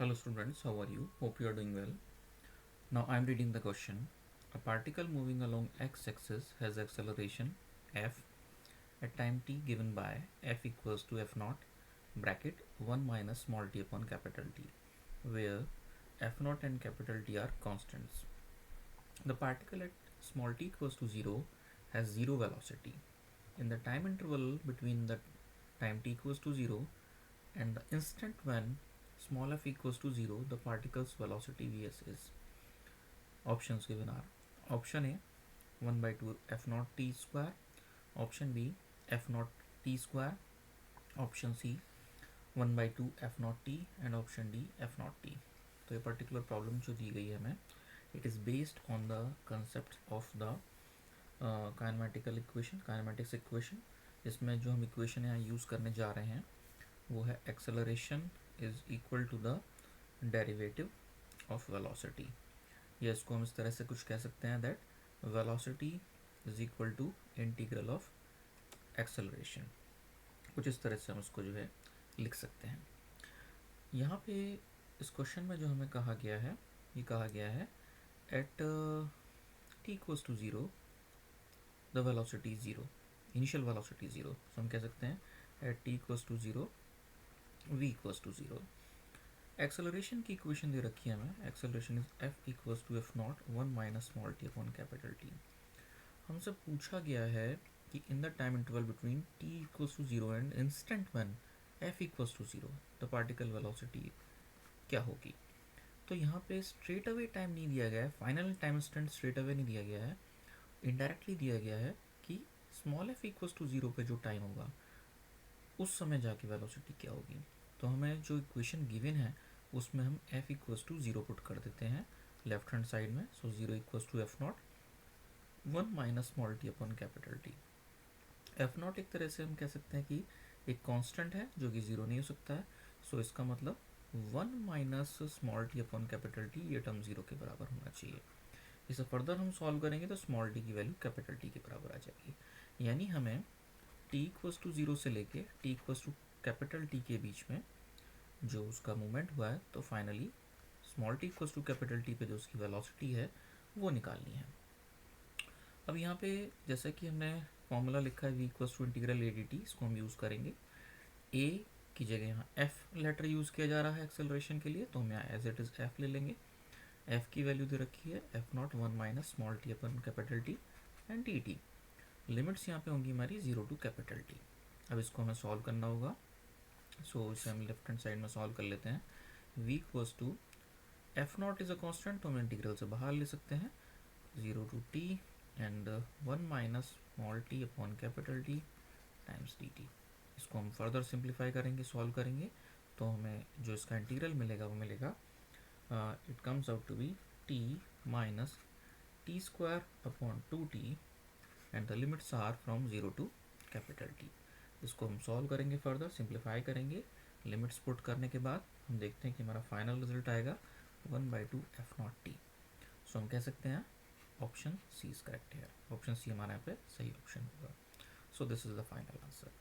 Hello students, how are you? Hope you are doing well. Now I am reading the question. A particle moving along x-axis has acceleration f at time t given by f equals to f naught bracket 1 minus small t upon capital T, where f naught and capital T are constants. The particle at small t equals to 0 has 0 velocity. In the time interval between the time t equals to 0 and the instant when small f equals to 0, the particle's velocity vs is. Options given are option A 1 by 2 f naught t square, option B f naught t square, option C 1 by 2 f naught t and option D f naught t. तो ये particular problem जो दी गई है हमें, it is based on the concept of the kinematical equation, kinematics equation. इसमें जो हम equation यहाँ यूज़ करने जा रहे हैं वो है acceleration is equal to the derivative of velocity, या इसको हम इस तरह से कुछ कह सकते हैं that velocity is equal to integral of acceleration. कुछ इस तरह से हम इसको जो है लिख सकते हैं. यहाँ पे इस क्वेश्चन में जो हमें कहा गया है, ये कहा गया है at t equals to 0 the velocity 0, initial velocity 0. तो हम कह सकते हैं at t equals to 0 v equals to 0. Acceleration की इक्वेशन दे रखी है हमें, acceleration is f equals to f naught 1 minus small t upon capital T. हमसे पूछा गया है कि in the time interval between t equals to 0 and instant when f equals to 0 the particle velocity क्या होगी. तो यहाँ पे स्ट्रेट अवे टाइम नहीं दिया गया है, final time instant straight away नहीं दिया गया है, इनडायरेक्टली दिया गया है कि स्मॉल f इक्वल्स टू 0 पे जो टाइम होगा उस समय जाके वेलोसिटी क्या होगी. तो हमें जो इक्वेशन गिवन है उसमें हम f इक्वल्स टू 0 पुट कर देते हैं लेफ्ट हैंड साइड में. So 0 equals to f naught 1 minus small t upon capital T. f naught एक तरह से हम कह सकते हैं कि एक कांस्टेंट है जो कि 0 नहीं हो सकता है. सो इसका मतलब 1 minus small t upon capital T, ये टर्म 0 के बराबर होना चाहिए. इसे फर्दर हम सॉल्व करेंगे तो स्मॉल t की वैल्यू कैपिटल T के बराबर आ जाएगी. यानी हमें t इक्वल्स टू 0 से लेके t equals to capital T के बीच में जो उसका मूवमेंट हुआ है, तो finally small t equals to capital T पे जो उसकी वेलोसिटी है वो निकालनी है. अब यहाँ पे जैसा कि हमने फॉर्मूला लिखा है v equals to integral a d t, इसको हम यूज़ करेंगे. a की जगह यहाँ f लेटर यूज़ किया जा रहा है एक्सेलरेशन के लिए, तो हम यहाँ एज इट इज़ f ले लेंगे. f की वैल्यू दे रखी है f naught 1 minus small t upon capital T and D T. Limits यहाँ पे होंगी हमारी 0 टू कैपिटल T. अब इसको हमें सॉल्व करना होगा. सो इसे हम लेफ्ट हैंड साइड में सॉल्व कर लेते हैं. v equals to F naught is a constant, तो हम इंटीग्रल से बाहर ले सकते हैं 0 to t and 1 minus small t upon capital T times d t. इसको हम फर्दर सिंप्लीफाई करेंगे, सॉल्व करेंगे, तो हमें जो इसका इंटीग्रल मिलेगा वो मिलेगा it comes out to be t minus T square upon 2t and the limits are from 0 to capital T. इसको हम सॉल्व करेंगे, फर्दर सिंप्लीफाई करेंगे. लिमिट्स पुट करने के बाद हम देखते हैं कि हमारा फाइनल रिजल्ट आएगा 1 बाई 2 एफ नॉट टी. सो हम कह सकते हैं ऑप्शन सी इज करेक्ट है. ऑप्शन सी हमारे यहाँ पे सही ऑप्शन होगा. So this is the final answer.